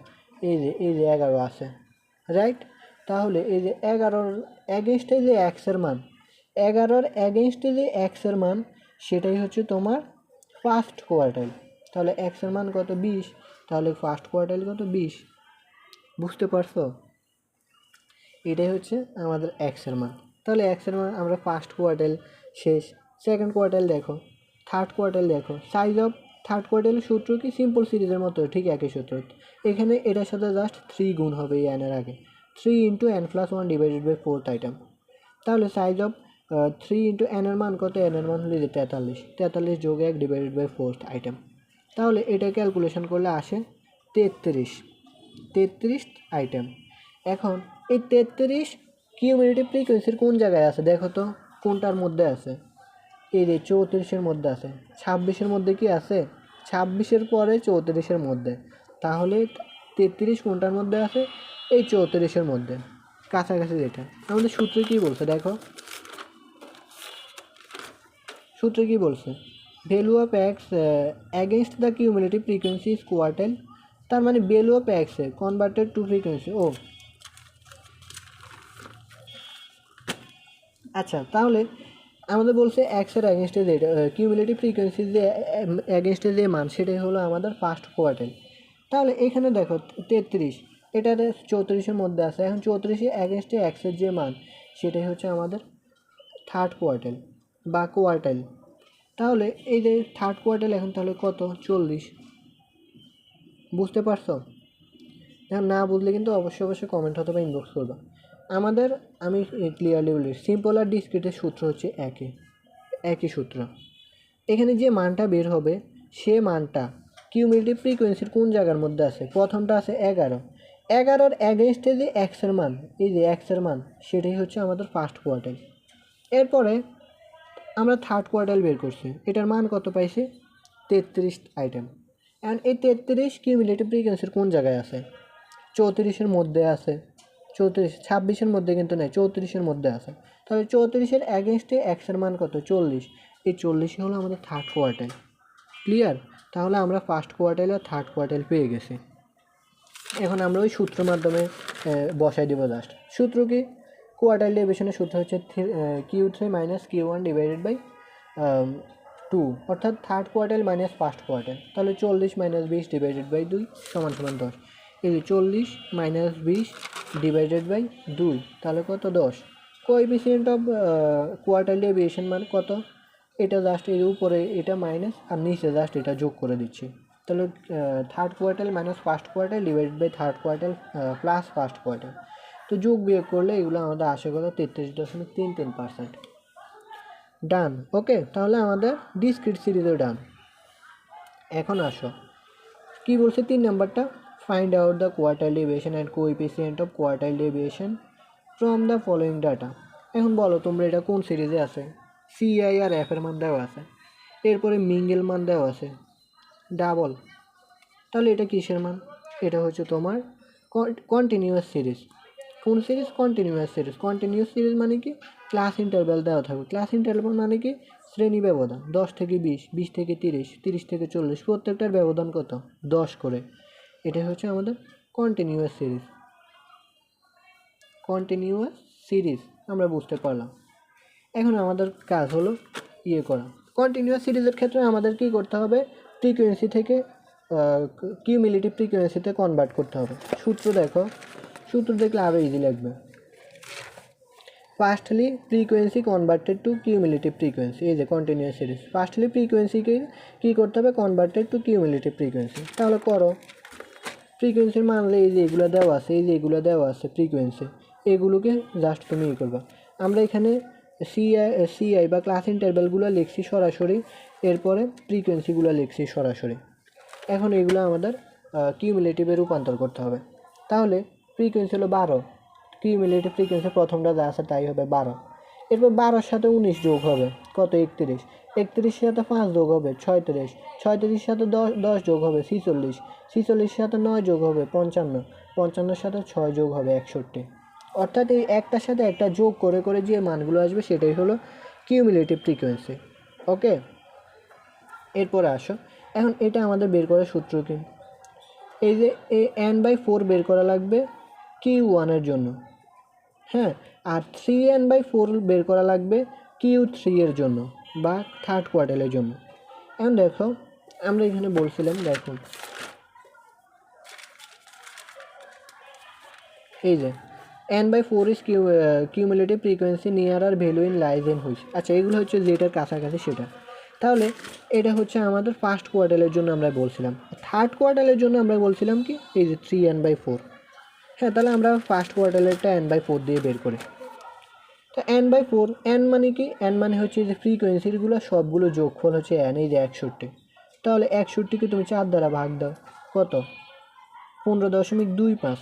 এই যে 11 আছে, রাইট? তাহলে এই যে 11-র অ্যাগেনস্টে যে এক্সের মান, 11-র অ্যাগেনস্টে যে এক্সের মান, সেটাই হচ্ছে তোমার ফার্স্ট কোয়ার্টাইল। তাহলে এক্সের মান কত? 20। তাহলে ফার্স্ট কোয়ার্টাইল কত? 20। বুঝতে পারছো? এটাই হচ্ছে আমাদের এক্সের মান। তাহলে এক্সের মান আমরা ফার্স্ট কোয়ার্টাইল শেষ। সেকেন্ড কোয়ার্টাইল দেখো, থার্ড কোয়ার্টাইল দেখো। সাইজ অফ থার্ড কোয়ার্টাইলের সূত্র কি? সিম্পল সিরিজের মতো ঠিক একই সূত্র। এখানে এটার সাথে জাস্ট 3 গুণ হবে এই n এর আগে, 3 × n+1 divided by 4th item. তাহলে সাইজ অফ 3 × n এর মান কত? n এর মান হলে যে 43, 43 যোগ 1 ডিভাইডেড বাই 4th আইটেম। তাহলে এটা ক্যালকুলেশন করলে আসে 33 আইটেম। এখন এই 33 কিউমুলেটিভ ফ্রিকোয়েন্সির কোন জায়গায় আছে দেখো তো? কোনটার মধ্যে আছে? এই যে 34-এর মধ্যে আছে। 26-এর মধ্যে কি আছে? 26-এর পরে 34-এর মধ্যে। তাহলে 33 কোনটার মধ্যে আছে? এই 34-এর মধ্যে, কাছাকাছি যেটা। আমাদের সূত্রে কী বলছে দেখো, সূত্রে কী বলছে? Value of x against the cumulative frequency is quartile. তার মানে value of x converted to frequency. আচ্ছা, তাহলে আমাদের বলছে এক্সের অ্যাগেনস্টে যে কিউমুলেটিভ ফ্রিকোয়েন্সির যে অ্যাগেনস্টে যে মান, সেটাই হলো আমাদের ফার্স্ট কোয়ার্টাইল। তাহলে এখানে দেখো 33, এটাতে 34-এর মধ্যে আছে। এখন 34-এর অ্যাগেনস্টে এক্সের যে মান, সেটাই হচ্ছে আমাদের থার্ড কোয়ার্টাইল বা কোয়ার্টাইল। তাহলে এই যে থার্ড কোয়ার্টাইল এখন তাহলে কত? 40। বুঝতে পারছো? এখন না বুঝলে কিন্তু অবশ্যই কমেন্ট অথবা ইনবক্স করবা। আমি ক্লিয়ারলি বলি, সিম্পল আর ডিসক্রিটের সূত্র হচ্ছে একই সূত্র। এখানে যে মানটা বের হবে সে মানটা কিউমুলেটিভ ফ্রিকোয়েন্সির কোন জায়গার মধ্যে আছে, প্রথমটা আছে 11, 11-র অ্যাগেনস্টে যে এক্সের মান, এই যে এক্সের মান, সেটাই হচ্ছে আমাদের ফার্স্ট কোয়ার্টাইল। এরপরে আমরা থার্ড কোয়ার্টাইল বের করছি, এটার মান কত পাইছি, 33 আইটেম। অ্যান্ড এই 33 কিউমুলেটিভ ফ্রিকোয়েন্সির কোন জায়গায় আছে, 34-এর মধ্যে আছে, 34, 26-এর মধ্যে কিন্তু নেই, 34-এর মধ্যে আছে। তাহলে 34-এর অ্যাগেনস্টে এক্সের মান কত, 40, এই 40 হলো আমাদের থার্ড কোয়ার্টাইল। ক্লিয়ার? তাহলে আমরা ফার্স্ট কোয়ার্টাইল আর থার্ড কোয়ার্টাইল পেয়ে গেছি। এখন আমরা ওই সূত্র মাধ্যমে বসাই দেবো জাস্ট। সূত্র কি, কোয়ার্টাইল ডেভিয়েশনের সূত্র হচ্ছে Q3 minus Q1 divided by 2, অর্থাৎ third quartile minus first quartile. তাহলে 40 মাইনাস 20 ডিভাইডেড বাই 2 সমান 10। এই যে 40 মাইনাস 20 ডিভাইডেড বাই 2, তাহলে কত, 10। কোএফিসিয়েন্ট অফ কোয়ার্টাইল ডেভিয়েশন মানে কত, এটা জাস্ট এর উপরে এটা মাইনাস আর নিচে জাস্ট এটা যোগ করে দিচ্ছি। তাহলে third quartile minus first quartile divided by third quartile plus first quartile. তো যোগ বিয়োগ করলে এগুলো আমাদের আসে কত, 33.33%। ডান। ওকে, তাহলে আমাদের ডিসক্রিট সিরিজও ডান। এখন আসো কি বলছে 3 নাম্বারটা, find out the quartile deviation and coefficient of quartile deviation from the following data. এখন বলো তোমরা এটা কোন সিরিজে আছে, সিআই আর এফ এর মান দেওয়া আছে, এরপরে মিঙ্গেল মান দেওয়া আছে, ডাবল। তাহলে এটা কিসের মান, এটা হচ্ছে তোমার কন্টিনিউয়াস সিরিজ। কোন series, continuous series. Continuous series মানে কি, ক্লাস ইন্টারভ্যাল দেওয়া থাকবে। ক্লাস ইন্টারভ্যাল মানে কি, শ্রেণী ব্যবধান 10 থেকে 20, 20 থেকে 30, 30 থেকে 40, প্রত্যেকটার ব্যবধান কত, 10 করে। এটাই হচ্ছে আমাদের কন্টিনিউয়াস সিরিজ। কন্টিনিউয়াস সিরিজ আমরা বুঝতে পারলাম। এখন আমাদের কাজ হলো করা। কন্টিনিউয়াস সিরিজের ক্ষেত্রে আমাদের কি করতে হবে, ফ্রিকোয়েন্সি থেকে কিউমুলেটিভ ফ্রিকোয়েন্সিতে কনভার্ট করতে হবে। সূত্র দেখো, সূত্র দেখলে আরও ইজি লাগবে। Firstly frequency converted to cumulative frequency, এই যে কন্টিনিউয়াস সিরিজ। ফার্স্টলি ফ্রিকোয়েন্সিকে কী করতে হবে, কনভার্টেড টু কিউমুলেটিভ ফ্রিকোয়েন্সি। তাহলে করো, ফ্রিকোয়েন্সির মানলে এই যে এগুলো দেওয়া আছে, এই যে এগুলো দেওয়া আছে ফ্রিকোয়েন্সি, এগুলোকে জাস্ট তুমি করবা। আমরা এখানে সিআই বা ক্লাস ইন্টারভ্যালগুলো লিখছি সরাসরি, এরপরে ফ্রিকোয়েন্সিগুলো লিখছি সরাসরি। এখন এগুলো আমাদের কিউমুলেটিভে রূপান্তর করতে হবে। তাহলে ফ্রিকোয়েন্সি হলো 12, কিউমুলেটিভ ফ্রিকোয়েন্সি প্রথমটা যা আছে তাই হবে 12। এরপর 12-র সাথে 19 যোগ হবে কত, 31, 31-এর সাথে 5 যোগ হবে 36, 36-এর সাথে 10 যোগ হবে 46, 46-এর সাথে 9 যোগ হবে 55, 55-এর সাথে 6 যোগ হবে 61। অর্থাৎ এই একটার সাথে একটা যোগ করে করে যে মানগুলো আসবে সেটাই হলো কিউমুলেটিভ ফ্রিকোয়েন্সি। ওকে, এরপরে আসো, এখন এটা আমাদের বের করার সূত্র কি, এই যে n/4 বের করা লাগবে Q1-এর জন্য, হ্যাঁ, আর 3n/4 বের করা লাগবে Q3 এর জন্য বা থার্ড কোয়ার্টাইলের জন্য। এখন দেখো আমরা এখানে বলছিলাম, দেখো এই যে n/4 is cumulative frequency nearer value in lies in which. আচ্ছা, এগুলো হচ্ছে যেটার কাছাকাছি সেটা। তাহলে এটা হচ্ছে আমাদের ফার্স্ট কোয়ার্টাইলের জন্য আমরা বলছিলাম। থার্ড কোয়ার্টাইলের জন্য আমরা বলছিলাম কি, এই যে 3n/4। হ্যাঁ, তাহলে আমরা ফার্স্ট কোয়ার্টাইলেরটা n/4 দিয়ে বের করি। তো n/4, n মানে কি, n মানে হচ্ছে যে ফ্রিকোয়েন্সিগুলো সবগুলো যোগফল হচ্ছে n, এই যে 61। তাহলে 61কে তুমি 4 দ্বারা ভাগ দাও, কত, 15.25।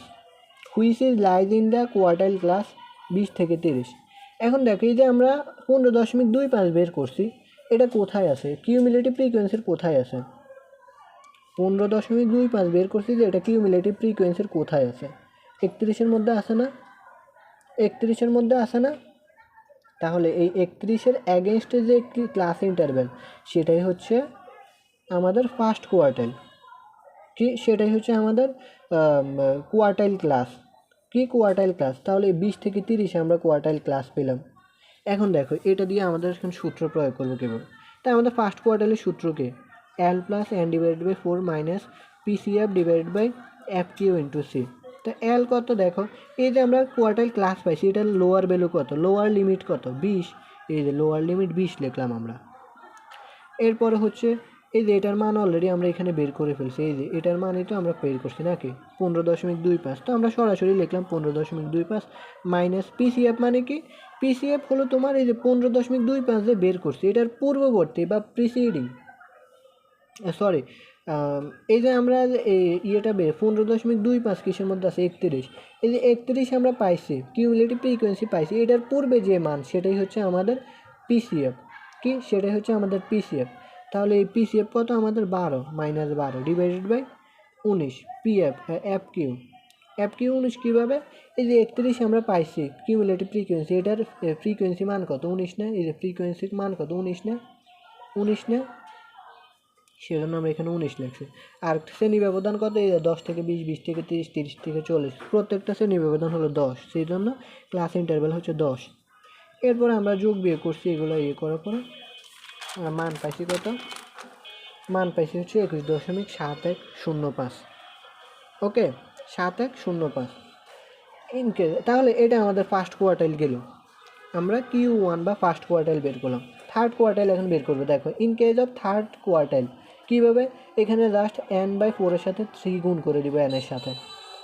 Which is lies in the quartile class 20 থেকে 30। এখন দেখো এই যে আমরা 15.25 বের করছি, এটা কোথায় আছে, কিউমুলেটিভ ফ্রিকোয়েন্সির কোথায় আছে, 15.25 বের করছি যে এটা কিউমুলেটিভ ফ্রিকোয়েন্সির কোথায় আছে, 31-এর মধ্যে আসে না, 31-এর মধ্যে আসে না। তাহলে এই 31-এর অ্যাগেনস্টে যে ক্লাস ইন্টারভ্যাল সেটাই হচ্ছে আমাদের ফার্স্ট কোয়ার্টাইল, কি সেটাই হচ্ছে আমাদের কোয়ার্টাইল ক্লাস, কি কোয়ার্টাইল ক্লাস। তাহলে 20 থেকে 30-এ আমরা কোয়ার্টাইল ক্লাস পেলাম। এখন দেখো এটা দিয়ে আমাদের এখন সূত্র প্রয়োগ করবো কীভাবে। তাই আমাদের ফার্স্ট কোয়ার্টাইলের সূত্র কি, L plus n divided by 4 minus PCF divided by FQ into C. তো L কত, দেখো এই যে আমরা কোয়ার্টাইল ক্লাস পাইছি, এটার লোয়ার ভ্যালু কত, লোয়ার লিমিট কত, 20, এই যে লোয়ার লিমিট 20 লিখলাম আমরা। এরপরে হচ্ছে এই যে এটার মান অলরেডি আমরা এখানে বের করে ফেলছি, এই যে এটার মানই তো আমরা বের করছি নাকি 15.25। তো আমরা সরাসরি লিখলাম 15.25 মাইনাস পিসিএফ মানে কি, পিসিএফ হলো তোমার এই যে 15.25 যে বের করছি এটার পূর্ববর্তী বা প্রিসিডিং, সরি এই যে আমরা এই ইয়েটা 15.25 কিসের মধ্যে আছে 31, এই যে 31 আমরা পাইছি কিউমুলেটিভ ফ্রিকোয়েন্সি পাইছি, এটার পূর্বে যে মান সেটাই হচ্ছে আমাদের পিসিএফ, কি সেটাই হচ্ছে আমাদের পিসিএফ। তাহলে এই পিসিএফ কত আমাদের 12 minus 12 divided by 19 PF F Q, F Q 19 কীভাবে, এই যে 31 আমরা পাইছি কিউমুলেটিভ ফ্রিকোয়েন্সি, এটার ফ্রিকোয়েন্সি মান কত 19 না, এই যে ফ্রিকোয়েন্সির মান কত 19 না, 19 না, সেজন্য আমরা এখানে 19 লিখছি। আর শ্রেণী ব্যবধান কত, এই 10 থেকে 20, 20 থেকে 30, 30 থেকে 40, প্রত্যেকটা শ্রেণী ব্যবধান হলো 10, সেই জন্য ক্লাস ইন্টারভ্যাল হচ্ছে 10। এরপরে আমরা যোগ বিয়োগ করছি, এগুলো ইয়ে করার পরে মান পাইছি কত, মান পাইছি হচ্ছে 21.7105, ওকে 7105 ইনকে। তাহলে এটা আমাদের ফার্স্ট কোয়ার্টাইল গেল, আমরা Q1 বা ফার্স্ট কোয়ার্টাইল বের করলাম। থার্ড কোয়ার্টাইল এখন বের করবো। দেখো in case of third quartile কীভাবে, এখানে জাস্ট n/4 এর সাথে 3 গুণ করে দিব n এর সাথে,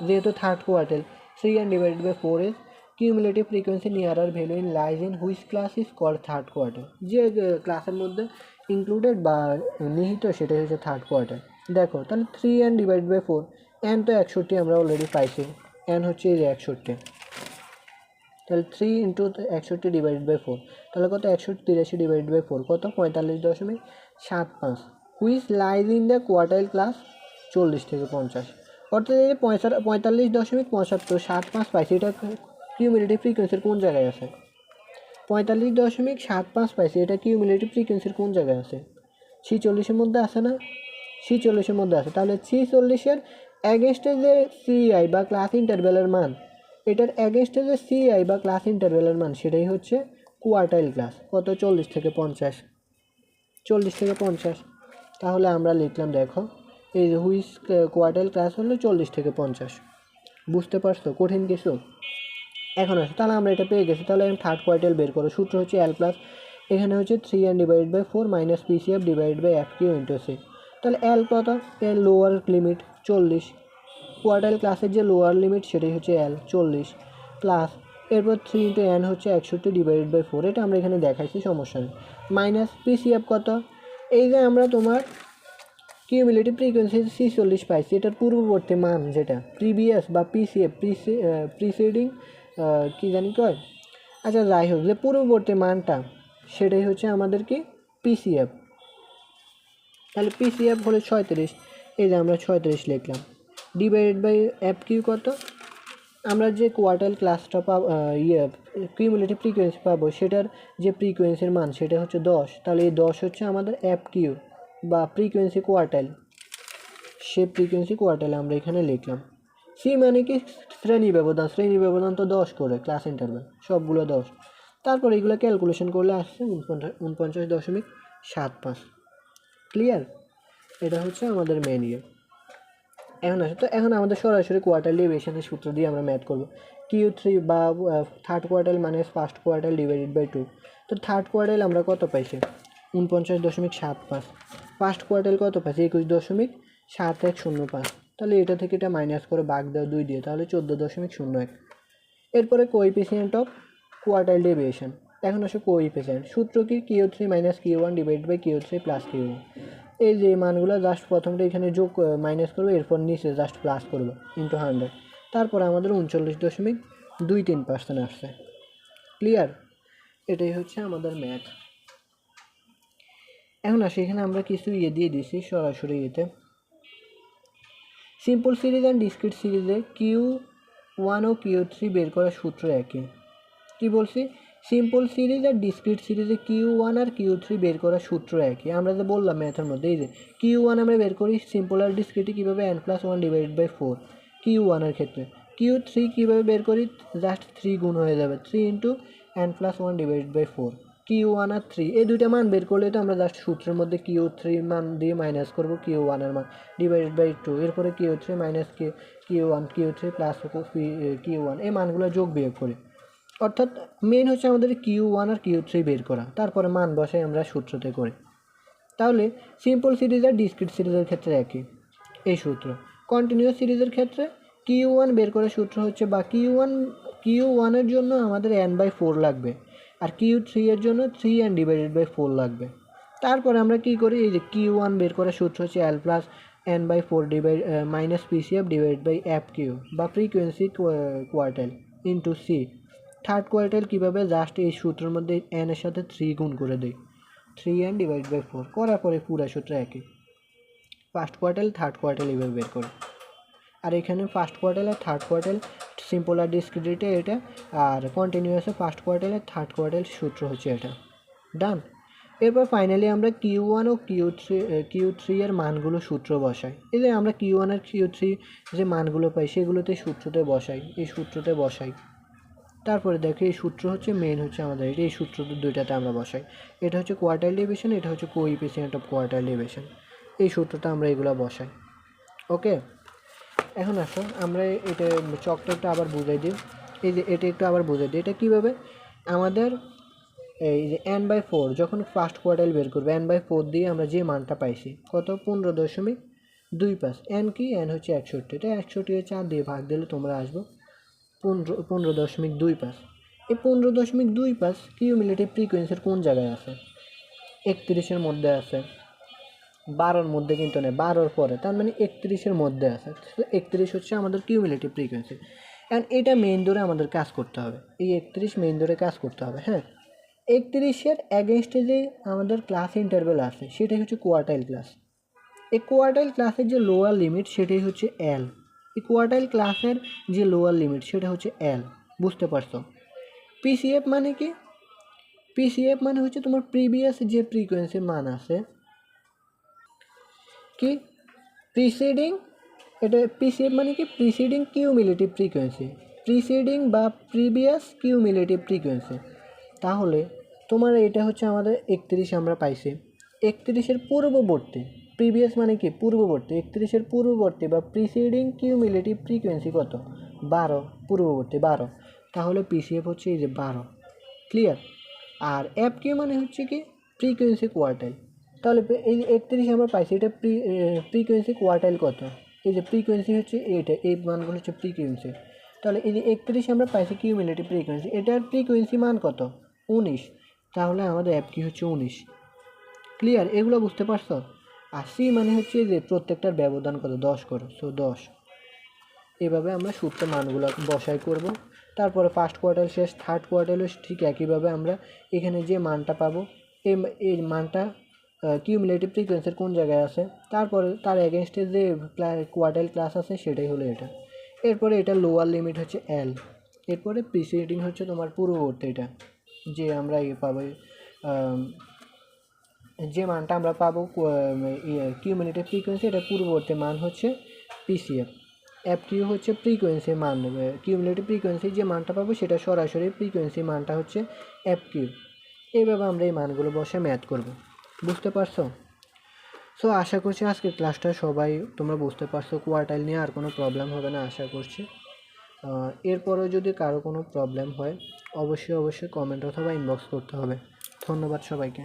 যেহেতু third quartile 3n divided by 4 is cumulative frequency nearer value in lies in which class is called third quartile, যে ক্লাসের মধ্যে ইনক্লুডেড বা নিহিত সেটাই হচ্ছে থার্ড কোয়ার্টাইল। দেখো তাহলে 3n ডিভাইড বাই 4, n তো 61 আমরা অলরেডি পাইছি, n হচ্ছে এই যে 61, তাহলে 3 ইন্টু 61 ডিভাইডেড বাই 4, তাহলে কত 183 ডিভাইডেড বাই 4 কত 45.75, which lies in the quartile class 40 থেকে 50, অর্থাৎ এই 45.75 পাইছি, এটা কিউমুলেটিভ ফ্রিকোয়েন্সির কোন জায়গায় আছে, 45.75 পাইছি, এটা কিউমুলেটিভ ফ্রিকোয়েন্সির কোন জায়গায় আছে, 46-এর মধ্যে আছে না, 46-এর মধ্যে আছে। তাহলে 46-এর অ্যাগেনস্টে যে সিআই বা ক্লাস ইন্টারভ্যালের মান, এটার অ্যাগেনস্টে যে সিআই বা ক্লাস ইন্টারভ্যালের মান সেটাই হচ্ছে কোয়ার্টাইল ক্লাস, কত 40 থেকে 50, 40 থেকে 50। তাহলে আমরা লিখলাম, দেখো এই হুইচ কোয়ার্টাইল ক্লাস হলো 40 থেকে 50, বুঝতে পারছো কঠিন কিছু এখন আসে। তাহলে আমরা এটা পেয়ে গেছি, তাহলে থার্ড কোয়ার্টাইল বের করো, সূত্র হচ্ছে এল প্লাস, এখানে হচ্ছে 3n divide by 4 minus PCF divide by F Q into C. তাহলে এল কত, এর লোয়ার লিমিট 40, কোয়ার্টাইল ক্লাসের যে লোয়ার লিমিট সেটাই হচ্ছে এল 40, প্লাস এরপর 3 ইন্টু এন হচ্ছে 61 ডিভাইডেড বাই 4, এটা আমরা এখানে দেখাইছি সমস্যা নেই, মাইনাস পিসিএফ কত, এই যে আমরা তোমার কিউমুলেটিভ ফ্রিকোয়েন্সি 46 পাইছি, এটার পূর্ববর্তী মান যেটা প্রিভিয়াস বা পিসিএফ প্রিসিডিং কী জানি কয়, আচ্ছা যাই হোক, যে পূর্ববর্তী মানটা সেটাই হচ্ছে আমাদের কি পিসিএফ। তাহলে পিসিএফ হলো 36, এই যে আমরা 36 লিখলাম, ডিভাইডেড বাই এফ কিউ কত, আমরা যে কোয়ার্টাইল ক্লাসটা পাবো কিউমুলেটিভ ফ্রিকোয়েন্সি পাবো সেটার যে ফ্রিকোয়েন্সির মান সেটা হচ্ছে 10, তাহলে এই 10 হচ্ছে আমাদের এফ কিউ বা ফ্রিকোয়েন্সি কোয়ার্টাইল, সে ফ্রিকোয়েন্সি কোয়ার্টাইল আমরা এখানে লিখলাম। সি মানে কি শ্রেণী ব্যবধান, শ্রেণী ব্যবধান তো 10 করে ক্লাস ইন্টারভ্যাল সবগুলো 10, তারপর এগুলো ক্যালকুলেশন করলে আসছে 49.75, ক্লিয়ার, এটা হচ্ছে আমাদের মেন ইয়ে। এখন আসে, তো এখন আমাদের সরাসরি কোয়ার্টাইল ডেভিয়েশনের সূত্র দিয়ে আমরা ম্যাথ করবো, Q3 বা থার্ড কোয়ার্টাইল মানে ফার্স্ট কোয়ার্টাইল ডিভাইডেড বাই 2, তো থার্ড কোয়ার্টাইল আমরা কত পাইছি 49.75, ফার্স্ট কোয়ার্টাইল কত পাইছি 21.7105, তাহলে এটা থেকে এটা মাইনাস করে ভাগ দেওয়া 2 দিয়ে, তাহলে 14.01। এরপরে কোএফিসিয়েন্ট অফ কোয়ার্টাইল ডেভিয়েশন, এখন আসে কোএফিসিয়েন্ট, সূত্র কি Q3 minus Q1 divide by Q3 plus Q1, এই যে মানগুলো জাস্ট প্রথমটা এখানে যোগ মাইনাস করবো, এরপর নিচে জাস্ট প্লাস করবো ইন্টু 100, তারপর আমাদের 39.23% আসছে, ক্লিয়ার, এটাই হচ্ছে আমাদের ম্যাথ। এখন আসি এখানে আমরা কিছু ইয়ে দিয়ে দিছি সরাসরি ইয়েতে, সিম্পল সিরিজ অ্যান্ড ডিসক্রিট সিরিজে Q1 ও Q3 বের করার সূত্র একই, কি বলছি সিম্পল সিরিজ আর ডিসক্রিট সিরিজে Q1 আর Q3 বের করার সূত্র একই, আমরা যে বললাম ম্যাথের মধ্যে, এই যে Q1 আমরা বের করি সিম্পল আর ডিসক্রিটে কীভাবে n+1 ডিভাইড বাই 4 Q1 এর ক্ষেত্রে, Q3 কীভাবে বের করি জাস্ট 3 গুণ হয়ে যাবে 3 into n+1 divide by 4, Q1 আর 3 এই দুইটা মান বের করলে তো আমরা জাস্ট সূত্রের মধ্যে Q3 মান দিয়ে মাইনাস করবো Q1 এর মান ডিভাইডেড বাই 2, এরপরে Q3 minus Q1 Q3 plus Q1 এই মানগুলো যোগ বিয়োগ করি, অর্থাৎ মেন হচ্ছে আমাদের Q1 আর Q3 বের করা, তারপরে মান বসাই আমরা সূত্রতে করি। তাহলে সিম্পল সিরিজ আর ডিসক্রিট সিরিজের ক্ষেত্রে একই এই সূত্র। কন্টিনিউয়াস সিরিজের ক্ষেত্রে Q1 বের করার সূত্র হচ্ছে, বা Q1 এর জন্য আমাদের n/4 লাগবে, আর Q3 এর জন্য 3n/4 লাগবে। তারপরে আমরা কি করি, এই যে Q1 বের করার সূত্র হচ্ছে L plus n/4 minus PCF divide by FQ বা frequency quartile into C। Third quartile কীভাবে, জাস্ট এই সূত্রের মধ্যে n এর সাথে 3 গুণ করে দিই, 3n/4 করার পরে পুরো সূত্র একই। ফার্স্ট কোয়ার্টাইল থার্ড কোয়ার্টাইল এভাবে বের করি। আর এখানে ফার্স্ট কোয়ার্টাইল আর থার্ড কোয়ার্টাইল সিম্পল আর ডিসক্রিটে এটা, আর কন্টিনিউয়াসে ফার্স্ট কোয়ার্টাইল আর থার্ড কোয়ার্টাইল সূত্র হচ্ছে এটা। ডান। এরপর ফাইনালি আমরা Q1 ও Q3 এর মানগুলো সূত্র বসাই। এই যে আমরা Q1 আর Q3 যে মানগুলো পাই সেগুলোতে সূত্রতে বসাই, এই সূত্রতে বসাই। তারপরে দেখো এই সূত্র হচ্ছে মেন হচ্ছে আমাদের এই সূত্র দুইটাতে আমরা বসাই। এটা হচ্ছে কোয়ার্টাইল ডেভিয়েশন, এটা হচ্ছে কোএফিসিয়েন্ট অফ কোয়ার্টাইল ডেভিয়েশন। এই সূত্রটা আমরা এগুলো বসাই। ওকে, এখন আসো আমরা এটা চকটা আবার বুঝাই দিই। এই যে এটা একটু আবার বুঝাই দিই, এটা কীভাবে আমাদের এই যে n/4 যখন ফার্স্ট কোয়ার্টাইল বের করবে n/4 দিয়ে আমরা যে মানটা পাইছি কত, 15.25। n কি, n হচ্ছে 61, এটা 61 4 দিয়ে ভাগ দিলে তোমরা আসবো 15.25। এই 15.25 কিউমুলেটিভ ফ্রিকোয়েন্সির কোন জায়গায় আছে, 31-এর মধ্যে আছে, 12-র মধ্যে কিন্তু নেই, 12-র পরে, তার মানে 31-এর মধ্যে আছে। 31 হচ্ছে আমাদের কিউমুলেটিভ ফ্রিকোয়েন্সি। অ্যান্ড এটা মেইন ধরে আমাদের কাজ করতে হবে, এই 31 মেইন ধরে কাজ করতে হবে। হ্যাঁ, 31-এর অ্যাগেনস্টে যে আমাদের ক্লাস ইন্টারভেল আছে সেটাই হচ্ছে কোয়ার্টাইল ক্লাস। এই কোয়ার্টাইল ক্লাসের যে লোয়ার লিমিট সেটাই হচ্ছে L। এই কোয়ার্টাইল ক্লাসের যে লোয়ার লিমিট সেটা হচ্ছে L। বুঝতে পারছো? PCF মানে কি? PCF মানে হচ্ছে তোমার প্রিভিয়াস যে ফ্রিকোয়েন্সির মান আছে, কি প্রিসিডিং, এটা PCF মানে কি প্রিসিডিং কিউমুলেটিভ ফ্রিকোয়েন্সি, প্রিসিডিং বা প্রিভিয়াস কিউমুলেটিভ ফ্রিকোয়েন্সি। তাহলে তোমার এটা হচ্ছে আমাদের 31 আমরা পাইছি, 31-এর পূর্ববর্তী, প্রিভিয়াস মানে কি পূর্ববর্তী, 31-এর পূর্ববর্তী বা প্রিসিডিং কিউমুলেটিভ ফ্রিকোয়েন্সি কত, 12, পূর্ববর্তী 12। তাহলে PCF হচ্ছে এই যে 12। ক্লিয়ার? আর FQ মানে হচ্ছে কি ফ্রিকোয়েন্সি কোয়ার্টাইল। তাহলে এই যে 31 আমরা পাইছি, এটা ফ্রিকোয়েন্সি কোয়ার্টাইল কত, এই যে ফ্রিকোয়েন্সি হচ্ছে এইটা, এই মানগুলো হচ্ছে ফ্রিকোয়েন্সি। তাহলে এই যে 31 আমরা পাইছি কিউমুলেটিভ ফ্রিকোয়েন্সি, এটার ফ্রিকোয়েন্সি মান কত, 19। তাহলে আমাদের FQ হচ্ছে 19। ক্লিয়ার? এগুলো বুঝতে পারছো? আর C মানে হচ্ছে যে প্রত্যেকটার ব্যবধান কত, 10 করো, সো 10। এভাবে আমরা সূত্র মানগুলো বসাই করব। তারপরে ফার্স্ট কোয়ার্টাইল শেষ, থার্ড কোয়ার্টাইলও ঠিক একইভাবে আমরা এখানে যে মানটা পাবো এই মানটা কিউমুলেটিভ ফ্রিকোয়েন্সির কোন জায়গায় আছে, তারপরে তার এগেনস্টে যে কোয়ার্টাইল ক্লাস আছে সেটাই হলো এটা। এরপরে এটা লোয়ার লিমিট হচ্ছে L। এরপরে প্রিসিডিং হচ্ছে তোমার পূর্ববর্তী, এটা যে আমরা পাবো যে মানটা আমরা পাবো কিউমুলেটিভ ফ্রিকোয়েন্সি, এটা পূর্ববর্তী মান হচ্ছে PCF। FQ হচ্ছে ফ্রিকোয়েন্সির মান, কিউমুলেটিভ ফ্রিকোয়েন্সি যে মানটা পাবো সেটা সরাসরি ফ্রিকোয়েন্সি মানটা হচ্ছে FQ। এইভাবে আমরা এই মানগুলো বসে ম্যাথ করব। বুঝতে পারছো? সো আশা করছি আজকের ক্লাসটা সবাই তোমরা বুঝতে পারছো, কোয়ার্টাইল নিয়ে আর কোনো প্রবলেম হবে না আশা করছি। এরপরেও যদি কারো কোনো প্রবলেম হয় অবশ্যই কমেন্ট অথবা ইনবক্স করতে হবে। ধন্যবাদ সবাইকে।